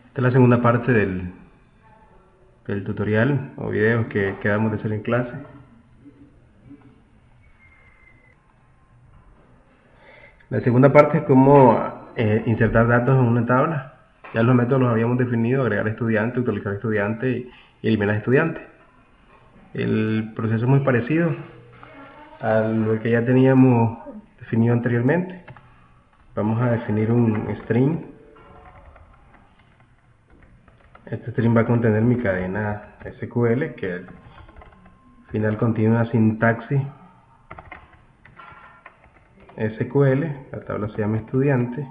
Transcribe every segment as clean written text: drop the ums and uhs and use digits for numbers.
Esta es la segunda parte del tutorial o videos que quedamos de hacer en clase. La segunda parte es cómo insertar datos en una tabla. Ya los métodos los habíamos definido: agregar estudiante, actualizar estudiante y eliminar estudiante. El proceso es muy parecido a lo que ya teníamos definido anteriormente. Vamos a definir un string. Este string va a contener mi cadena SQL, que al final contiene una sintaxis SQL. La tabla se llama estudiante,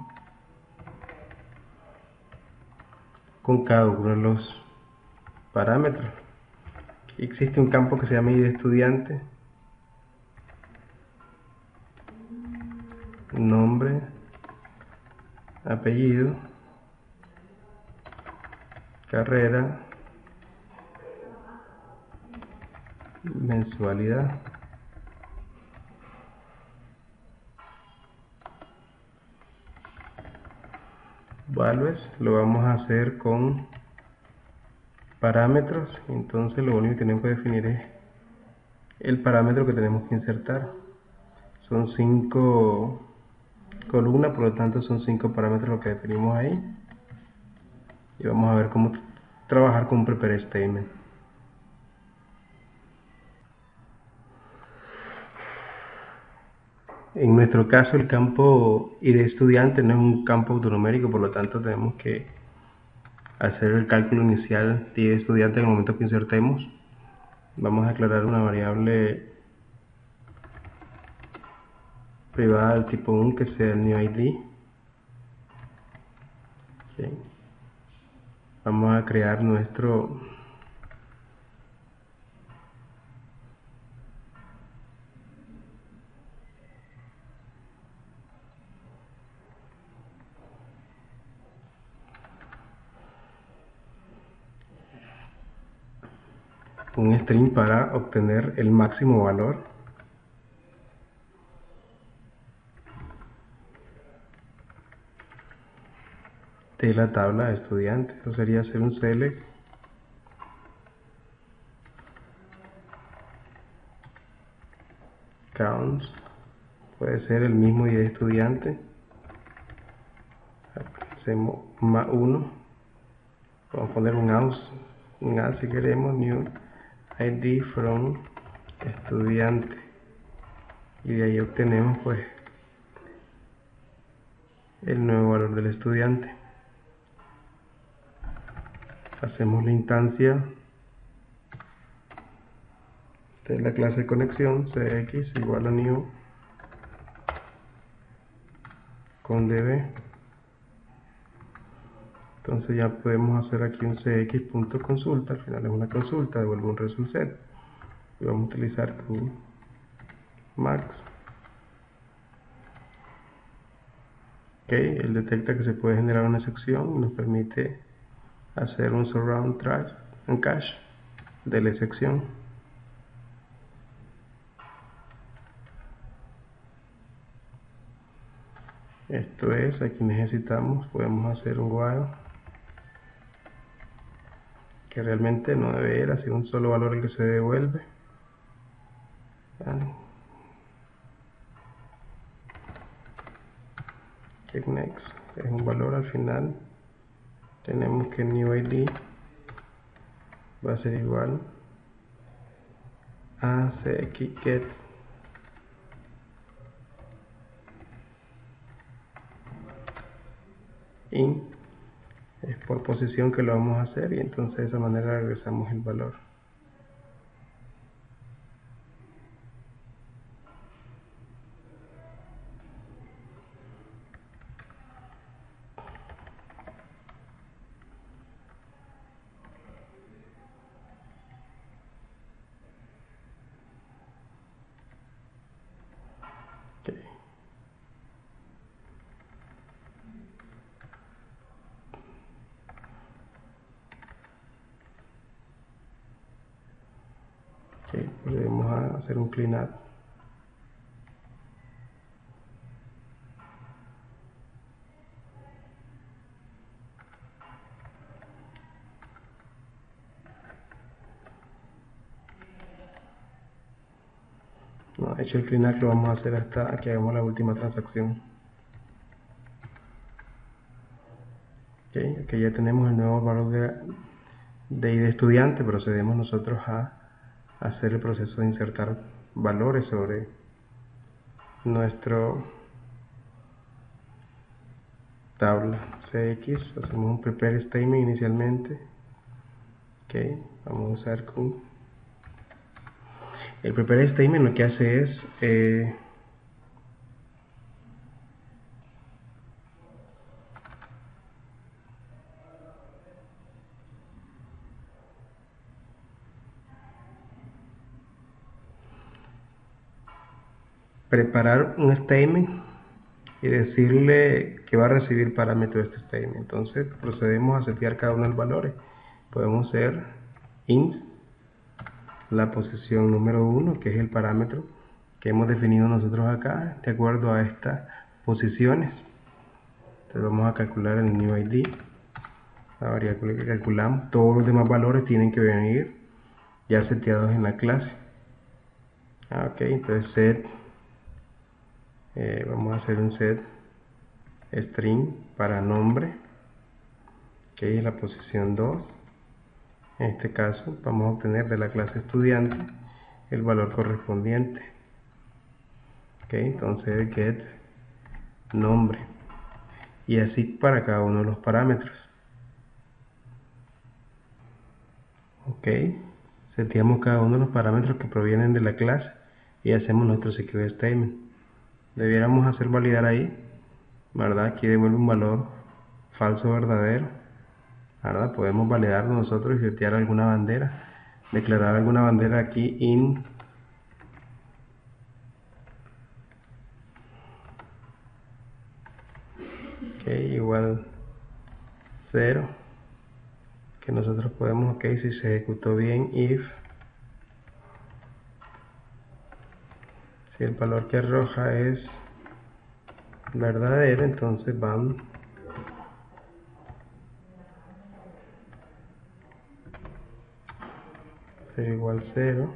con cada uno de los parámetros. Existe un campo que se llama ID estudiante, nombre, apellido, carrera, mensualidad. Values lo vamos a hacer con parámetros, entonces lo único que tenemos que definir es el parámetro que tenemos que insertar. Son 5 columnas, por lo tanto son 5 parámetros lo que definimos ahí. Y vamos a ver cómo trabajar con un prepare statement. En nuestro caso, el campo ID estudiante no es un campo autonumérico, por lo tanto tenemos que hacer el cálculo inicial de ID estudiante en el momento que insertemos. Vamos a declarar una variable privada del tipo 1 que sea el new ID. Okay. Vamos a crear un string para obtener el máximo valor de la tabla de estudiantes. Eso sería hacer un select counts, puede ser el mismo ID de estudiante. Hacemos más 1, vamos a poner un A si queremos, new ID from estudiante, y de ahí obtenemos pues el nuevo valor del estudiante. Hacemos la instancia de la clase de conexión cx igual a new con db. Entonces ya podemos hacer aquí un cx.consulta, al final es una consulta, devuelve un result set, y vamos a utilizar tu max. Ok, él detecta que se puede generar una excepción y nos permite hacer un surround trash en cache de la excepción. Esto es, aquí necesitamos, podemos hacer un while, que realmente no debe ir, así un solo valor el que se devuelve. Check next, es un valor al final. Tenemos que new ID va a ser igual a cxget in, es por posición que lo vamos a hacer, y entonces de esa manera regresamos el valor. Okay. Okay, volvemos a hacer un cleanup. hecho el cleanup lo vamos a hacer hasta que hagamos la última transacción. Ok, ya tenemos el nuevo valor de ID estudiante. Procedemos nosotros a hacer el proceso de insertar valores sobre nuestro tabla CX. Hacemos un prepare statement inicialmente. Ok, vamos a usar con el prepare statement. Lo que hace es preparar un statement y decirle que va a recibir parámetro de este statement. Entonces procedemos a setear cada uno de los valores. Podemos hacer int la posición número 1, que es el parámetro que hemos definido nosotros acá, de acuerdo a estas posiciones. Entonces vamos a calcular el new ID, la variable que calculamos. Todos los demás valores tienen que venir ya seteados en la clase. Ok, entonces set, vamos a hacer un set string para nombre, que es la posición 2. En este caso vamos a obtener de la clase estudiante el valor correspondiente. Ok, entonces get nombre, y así para cada uno de los parámetros. Ok, seteamos cada uno de los parámetros que provienen de la clase y hacemos nuestro secure statement. Debiéramos hacer validar ahí, ¿verdad? Aquí devuelve un valor falso verdadero, ¿verdad? Podemos validar nosotros y setear alguna bandera, declarar alguna bandera aquí in igual 0, que nosotros podemos, ok, si se ejecutó bien, if, si el valor que arroja es verdadero, entonces van a ser igual 0,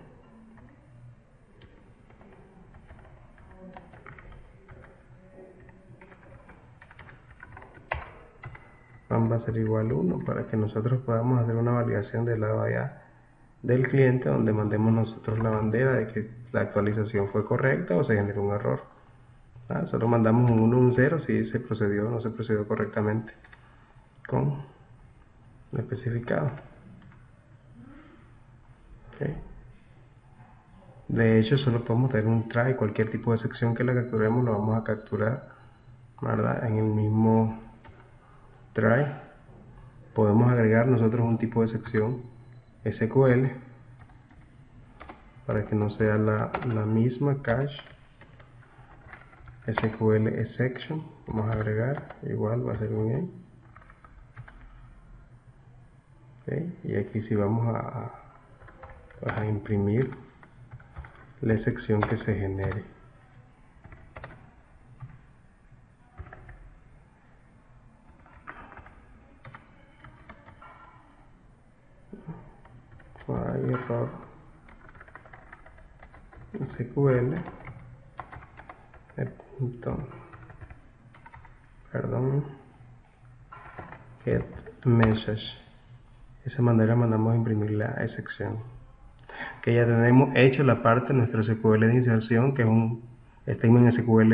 va a ser igual 1, para que nosotros podamos hacer una validación del lado allá del cliente, donde mandemos nosotros la bandera de que la actualización fue correcta o se generó un error. Solo mandamos un 1 o un 0 si se procedió o no se procedió correctamente con lo especificado. Okay. De hecho, solo podemos tener un try. Cualquier tipo de sección que la capturemos lo vamos a capturar, ¿verdad? En el mismo try podemos agregar nosotros un tipo de sección SQL para que no sea la misma cache. SQL exception, vamos a agregar, igual va a ser un okay. Y aquí sí vamos a imprimir la excepción que se genere. Hay error SQL, perdón, get message. De esa manera mandamos a imprimir la excepción. Que ya tenemos hecho la parte de nuestro SQL de inserción, que es un statement SQL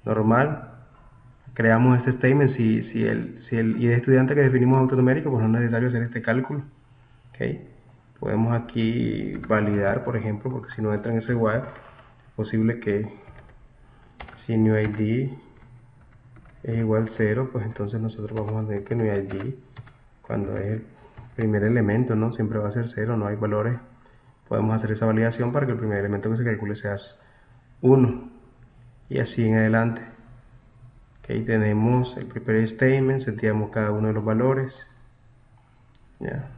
normal. Creamos este statement si el ID estudiante que definimos autonumérico, pues no es necesario hacer este cálculo. Okay. Podemos aquí validar, por ejemplo, porque si no entra en ese while, es posible que si new ID es igual 0, pues entonces nosotros vamos a tener que new ID, cuando es el primer elemento, ¿no? Siempre va a ser 0, no hay valores. Podemos hacer esa validación para que el primer elemento que se calcule sea 1 y así en adelante. Aquí tenemos el prepare statement, seteamos cada uno de los valores. ¿Ya?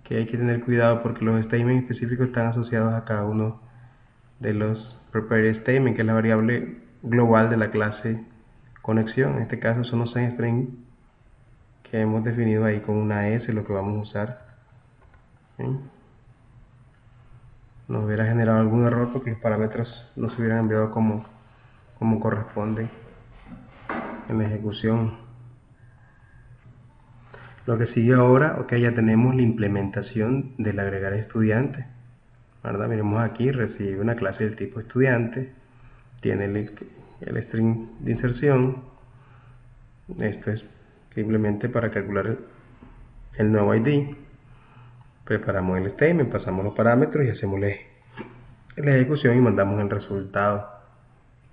Que hay que tener cuidado porque los statements específicos están asociados a cada uno de los prepare statements, que es la variable global de la clase conexión. En este caso son los string que hemos definido ahí con una S, lo que vamos a usar. ¿Sí? nos hubiera generado algún error porque los parámetros no se hubieran enviado como corresponde en la ejecución. Lo que sigue ahora, ok, ya tenemos la implementación del agregar estudiante, ¿verdad? Miremos aquí, recibe una clase del tipo estudiante, tiene el string de inserción. Esto es simplemente para calcular el nuevo ID. Preparamos el statement, pasamos los parámetros y hacemos la ejecución y mandamos el resultado.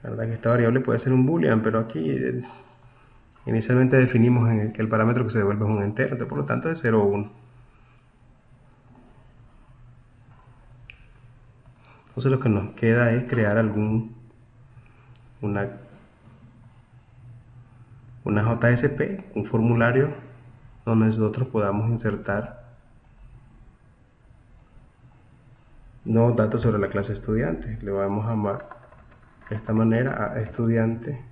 La verdad que esta variable puede ser un boolean, pero aquí inicialmente definimos que el parámetro que se devuelve es un entero, por lo tanto es 0 o 1. Entonces lo que nos queda es crear una JSP, un formulario donde nosotros podamos insertar nuevos datos sobre la clase estudiante. Le vamos a llamar de esta manera a estudiante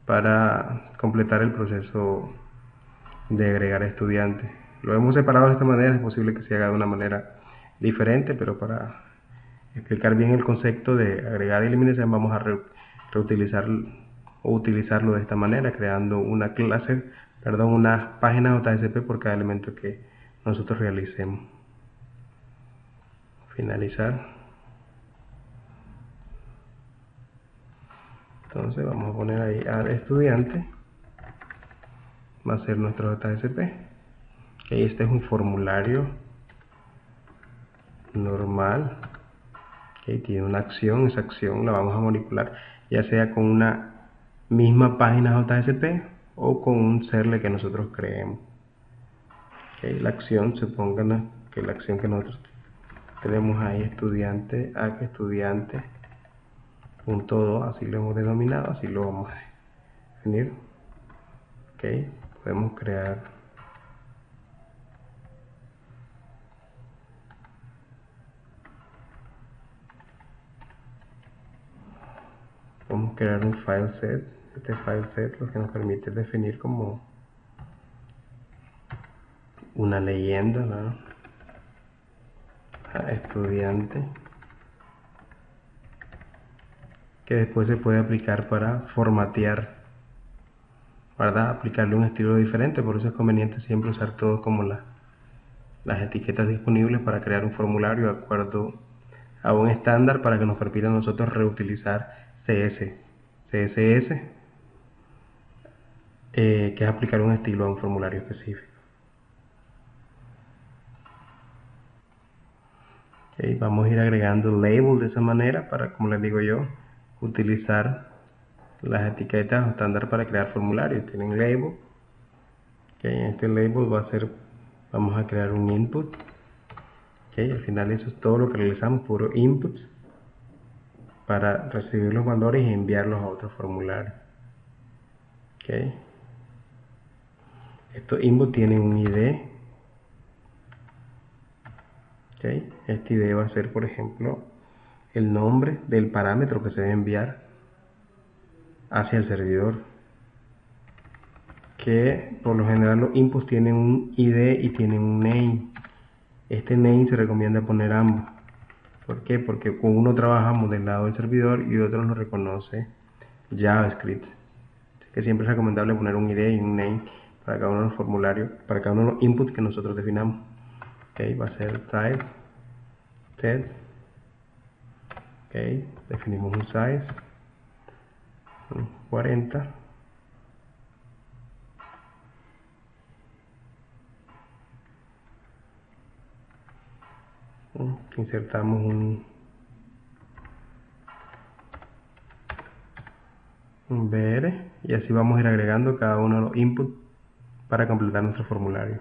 para completar el proceso de agregar estudiantes. Lo hemos separado de esta manera, es posible que se haga de una manera diferente, pero para explicar bien el concepto de agregar y eliminación vamos a reutilizar o utilizarlo de esta manera, creando una clase, una página JSP por cada elemento que nosotros realicemos. Finalizar. Entonces vamos a poner ahí al estudiante, va a ser nuestro JSP. Okay, este es un formulario normal. Okay, tiene una acción, esa acción la vamos a manipular ya sea con una misma página JSP o con un serle que nosotros creemos. Okay, la acción, supongan que la acción que nosotros tenemos ahí, estudiante, estudiante punto 2, así lo hemos denominado, así lo vamos a definir. Ok, podemos crear un file set. Este file set lo que nos permite definir como una leyenda, ¿no? A estudiante, que después se puede aplicar para formatear, ¿verdad? Aplicarle un estilo diferente. Por eso es conveniente siempre usar todo como las etiquetas disponibles para crear un formulario de acuerdo a un estándar para que nos permita a nosotros reutilizar CSS, que es aplicar un estilo a un formulario específico. Okay, vamos a ir agregando label de esa manera para, como les digo yo, utilizar las etiquetas estándar para crear formularios. Tienen label. Okay, en este label va a ser, vamos a crear un input. Okay, al final eso es todo lo que realizamos, puro input para recibir los valores y enviarlos a otro formulario. Okay. Estos input tienen un ID. Okay. Este ID va a ser, por ejemplo, el nombre del parámetro que se debe enviar hacia el servidor. Que por lo general los inputs tienen un ID y tienen un name. Este name se recomienda poner ambos. ¿Por qué? Porque con uno trabajamos del lado del servidor y otro lo reconoce JavaScript. Así que siempre es recomendable poner un ID y un name para cada uno de los formularios, para cada uno de los inputs que nosotros definamos. Okay, va a ser type text. Okay, definimos un size 40. Insertamos un BR y así vamos a ir agregando cada uno de los inputs para completar nuestro formulario.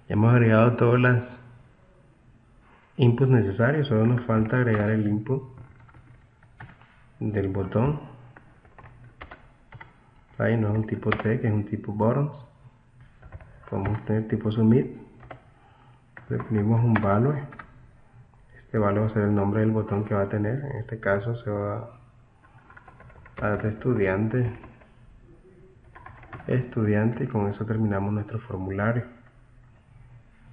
Ya hemos agregado todos los inputs necesarios, solo nos falta agregar el input del botón. Ahí no es un tipo T, que es un tipo buttons. Podemos tener tipo submit. Definimos un value. Este value va a ser el nombre del botón que va a tener. En este caso se va a dar estudiante, y con eso terminamos nuestro formulario.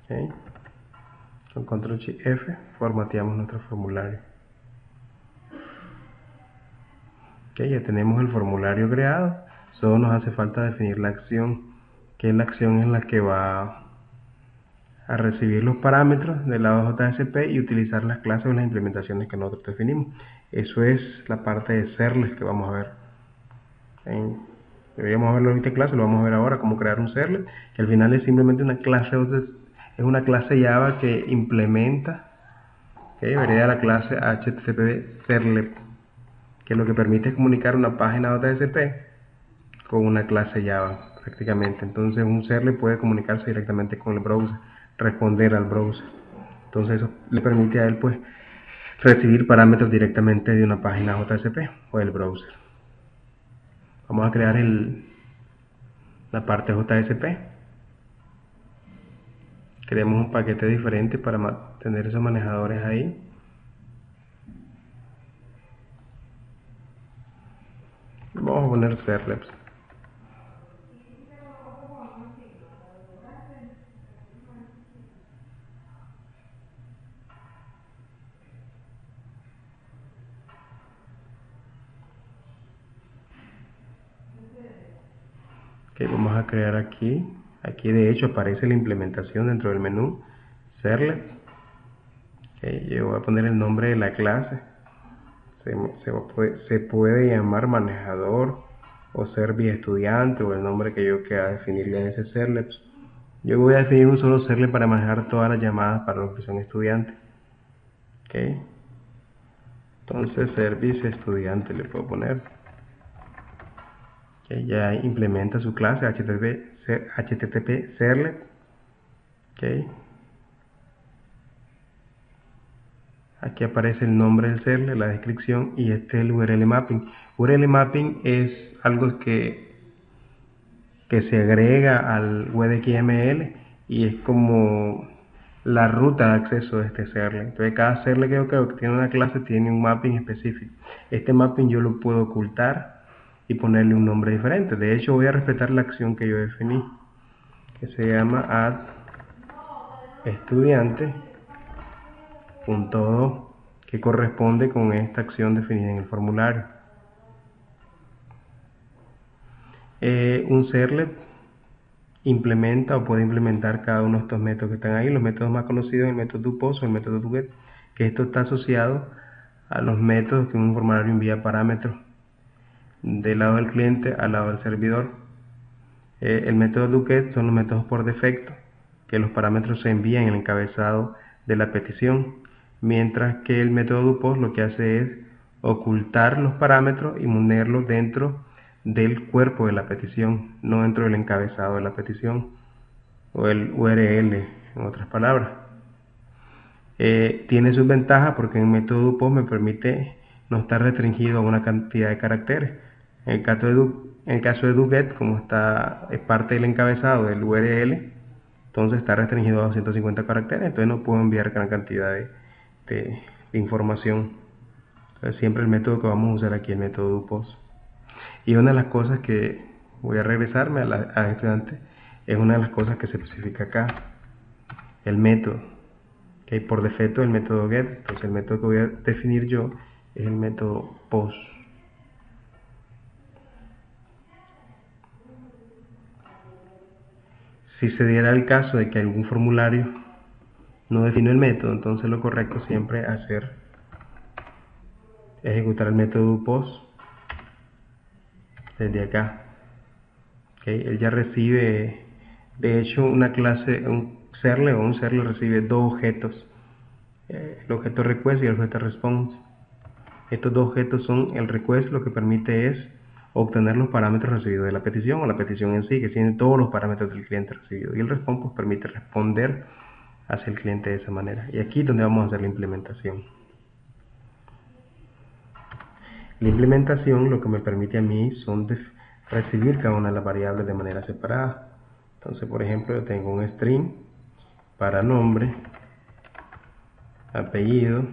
Okay. Con control shift F formateamos nuestro formulario. Ok, ya tenemos el formulario creado. Solo nos hace falta definir la acción, que es la acción en la que va a recibir los parámetros del lado de JSP y utilizar las clases o las implementaciones que nosotros definimos. Eso es la parte de serles que vamos a ver. Deberíamos verlo ahorita en clase, lo vamos a ver ahora, cómo crear un serlet, que al final es simplemente una clase, es una clase Java que implementa, vería la clase HTTP serlet, que lo que permite es comunicar una página JSP con una clase Java prácticamente. Entonces un serlet puede comunicarse directamente con el browser, responder al browser. Entonces eso le permite a él pues recibir parámetros directamente de una página JSP o del browser. Vamos a crear la parte JSP. Creemos un paquete diferente para tener esos manejadores ahí. Vamos a poner serlets. Ok, vamos a crear aquí. Aquí de hecho aparece la implementación dentro del menú serlet. Okay, yo voy a poner el nombre de la clase. Se puede llamar manejador o service estudiante o el nombre que yo quiera definirle en ese serlet. Yo voy a definir un solo serlet para manejar todas las llamadas para los que son estudiantes. Okay. Entonces service estudiante le puedo poner. Okay, ya implementa su clase HTTP serlet. Okay. Aquí aparece el nombre del serlet, la descripción y este es el URL mapping. URL mapping es algo que se agrega al WebXML y es como la ruta de acceso de este serlet. Entonces cada serlet que yo creo que tiene una clase tiene un mapping específico. Este mapping yo lo puedo ocultar y ponerle un nombre diferente. De hecho voy a respetar la acción que yo definí, que se llama add estudiante.do, que corresponde con esta acción definida en el formulario. Un serlet implementa o puede implementar cada uno de estos métodos que están ahí. Los métodos más conocidos, el método doPost o el método doGet, que esto está asociado a los métodos que un formulario envía parámetros del lado del cliente al lado del servidor. El método doGet son los métodos por defecto, que los parámetros se envían en el encabezado de la petición, mientras que el método doPost lo que hace es ocultar los parámetros y ponerlos dentro del cuerpo de la petición, no dentro del encabezado de la petición o el URL, en otras palabras. Tiene sus ventajas porque el método doPost me permite no estar restringido a una cantidad de caracteres. En el caso de doGet, como es parte del encabezado del URL, entonces está restringido a 250 caracteres, entonces no puedo enviar gran cantidad de información. Entonces siempre el método que vamos a usar aquí, el método doPost. Y una de las cosas que voy a regresarme a estudiante, es una de las cosas que se especifica acá, el método. Okay, por defecto el método get, entonces el método que voy a definir yo es el método post. Si se diera el caso de que algún formulario no define el método, entonces lo correcto siempre es ejecutar el método post desde acá. Okay, él ya recibe, de hecho, una clase, un serlet recibe dos objetos, el objeto request y el objeto response. Estos dos objetos son el request, lo que permite es obtener los parámetros recibidos de la petición o la petición en sí, que tiene todos los parámetros del cliente recibido, y el response pues permite responder hacia el cliente de esa manera. Y aquí es donde vamos a hacer la implementación. La implementación lo que me permite a mí son recibir cada una de las variables de manera separada. Entonces, por ejemplo, yo tengo un string para nombre, apellido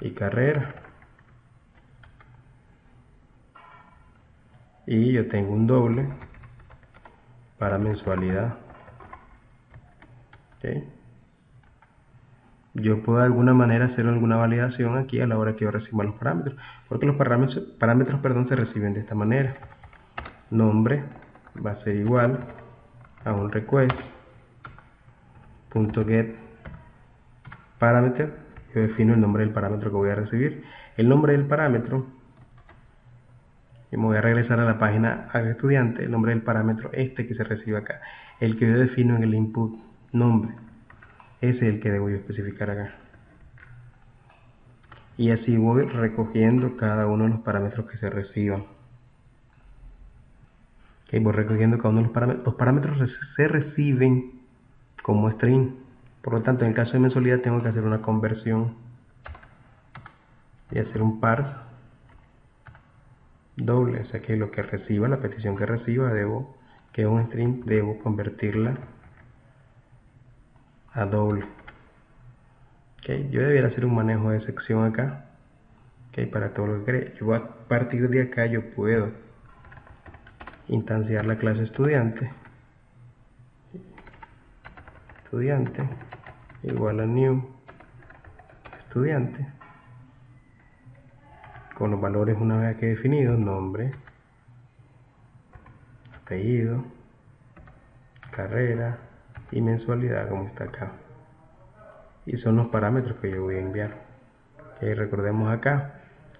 y carrera. Y yo tengo un doble para mensualidad. ¿Okay? yo puedo de alguna manera hacer alguna validación aquí a la hora que yo reciba los parámetros, porque los parámetros se reciben de esta manera. Nombre va a ser igual a un request.get parameter. Yo defino el nombre del parámetro que voy a recibir. El nombre del parámetro, y me voy a regresar a la página al estudiante. El nombre del parámetro que se recibe acá, el que yo defino en el input nombre, ese es el que debo yo especificar acá. Y así voy recogiendo cada uno de los parámetros que se reciban. Voy recogiendo cada uno de los parámetros. Los parámetros se reciben como string. Por lo tanto, en el caso de mensualidad tengo que hacer una conversión y hacer un parse doble. O sea que lo que reciba, la petición que reciba, que es un string, debo convertirla a doble. Yo debería hacer un manejo de sección acá. Para todo lo que cree. Yo a partir de acá yo puedo instanciar la clase estudiante igual a new estudiante con los valores una vez que he definido nombre, apellido, carrera y mensualidad, como está acá, y son los parámetros que yo voy a enviar. Recordemos acá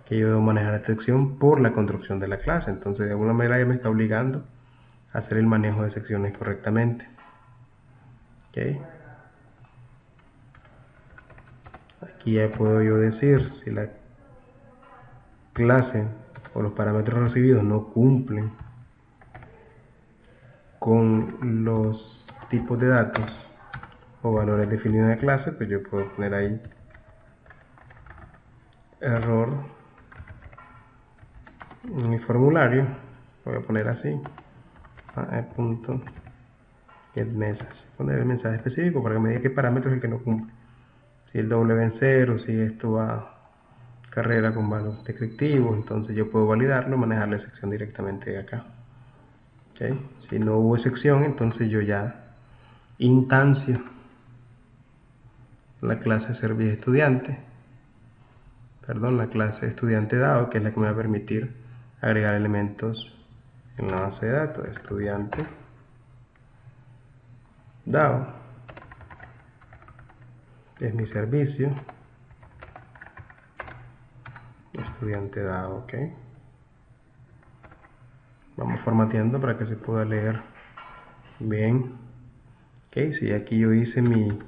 que yo debo manejar la sección por la construcción de la clase, entonces de alguna manera ya me está obligando a hacer el manejo de secciones correctamente. Aquí ya puedo yo decir si la clase o los parámetros recibidos no cumplen con los tipos de datos o valores definidos en la clase, pues yo puedo poner ahí error en mi formulario. Voy a poner así punto get message, poner el mensaje específico para que me diga qué parámetro es el que no cumple, si el W en 0, si esto va carrera con valores descriptivos. Entonces yo puedo validarlo, manejar la sección directamente de acá. Si no hubo excepción, entonces yo ya instancio la clase servicio estudiante, la clase estudiante dado, que es la que me va a permitir agregar elementos en la base de datos. Estudiante dado es mi servicio, estudiante dado. Vamos formateando para que se pueda leer bien. Si aquí yo hice mi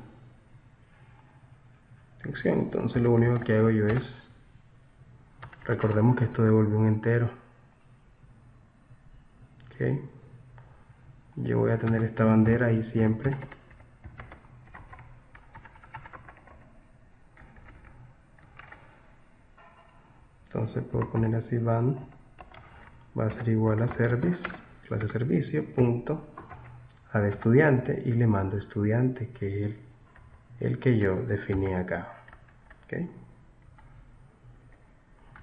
sección, entonces lo único que hago yo es, recordemos que esto devuelve un entero. Yo voy a tener esta bandera ahí siempre. Entonces puedo poner así va a ser igual a service, clase servicio, punto, a de estudiante, y le mando estudiante, que es el que yo definí acá.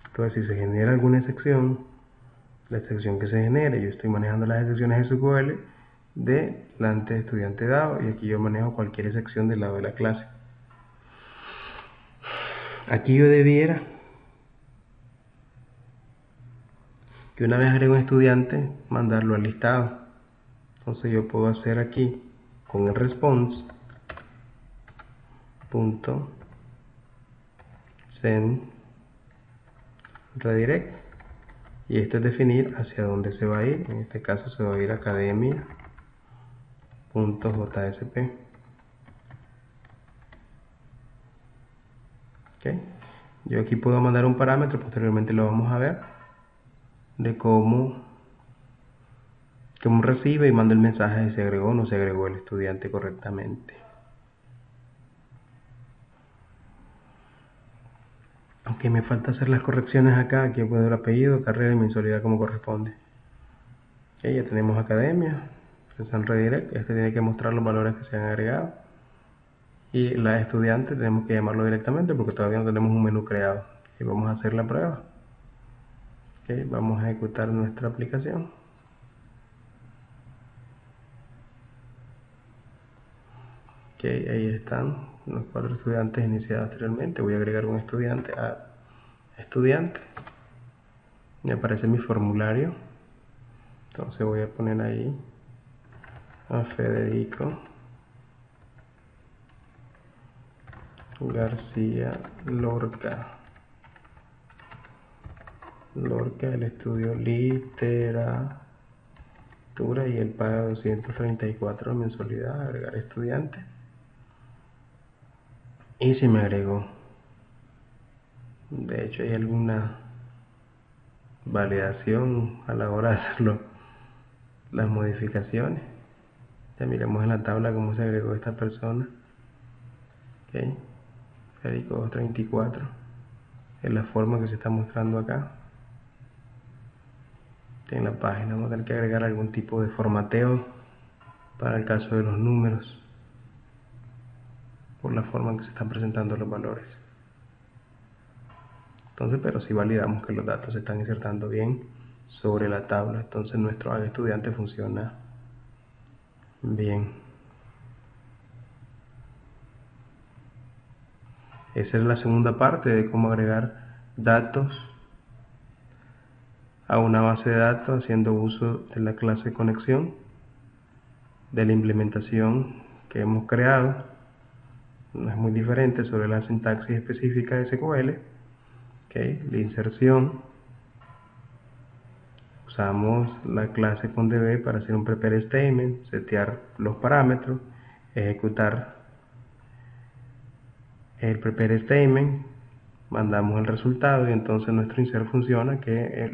Entonces si se genera alguna excepción, la excepción que se genere, yo estoy manejando las excepciones SQL de delante de estudiante dado, y aquí yo manejo cualquier excepción del lado de la clase. Aquí yo debiera, que una vez agrego un estudiante, mandarlo al listado. Entonces yo puedo hacer aquí con el response punto send redirect, y esto es definir hacia dónde se va a ir. En este caso se va a ir a academia.jsp. Yo aquí puedo mandar un parámetro, posteriormente lo vamos a ver, de cómo recibe y manda el mensaje de si agregó o no se agregó el estudiante correctamente. Aunque me falta hacer las correcciones acá, aquí puedo el apellido, carrera y mensualidad como corresponde. Ya tenemos academia, send redirect, este tiene que mostrar los valores que se han agregado. Y la estudiante tenemos que llamarlo directamente porque todavía no tenemos un menú creado. Y vamos a hacer la prueba. Vamos a ejecutar nuestra aplicación. Ok, ahí están los 4 estudiantes iniciados anteriormente. Voy a agregar un estudiante a estudiante. Me aparece mi formulario. Entonces voy a poner ahí a Federico García Lorca. Lorca, el estudio literatura y él paga 234 mensualidad. Agregar estudiante. Y si me agregó. De hecho hay alguna validación a la hora de hacerlo, las modificaciones. Ya miremos en la tabla cómo se agregó esta persona. Ok, Federico 234 es la forma que se está mostrando acá en la página. Vamos a tener que agregar algún tipo de formateo para el caso de los números, por la forma en que se están presentando los valores. Entonces, pero si validamos que los datos se están insertando bien sobre la tabla, entonces nuestro haga estudiante funciona bien. Esa es la segunda parte de cómo agregar datos a una base de datos haciendo uso de la clase conexión, de la implementación que hemos creado. No es muy diferente sobre la sintaxis específica de SQL. Okay, la inserción. Usamos la clase con DB para hacer un prepare statement, setear los parámetros, ejecutar el prepare statement, mandamos el resultado y entonces nuestro insert funciona, que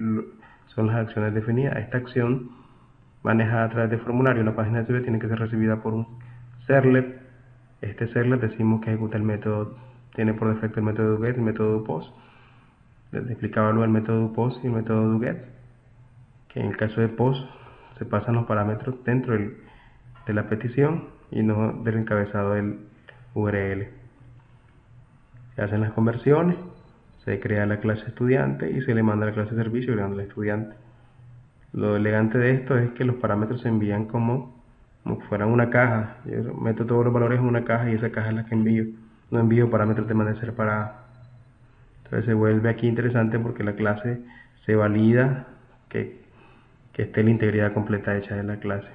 son las acciones definidas. Esta acción manejada a través de formulario en la página de SQL tiene que ser recibida por un servlet. Este servlet decimos que ejecuta el método, tiene por defecto el método doGet y el método doPost. Les explicaba luego el método doPost y el método doGet, que en el caso de POST se pasan los parámetros dentro de la petición y no del encabezado del URL. Se hacen las conversiones, se crea la clase estudiante y se le manda la clase servicio agregando el estudiante. Lo elegante de esto es que los parámetros se envían como fuera una caja. Yo meto todos los valores en una caja y esa caja es la que envío. No envío parámetros de manera separada. Entonces se vuelve aquí interesante porque la clase se valida que esté la integridad completa hecha de la clase.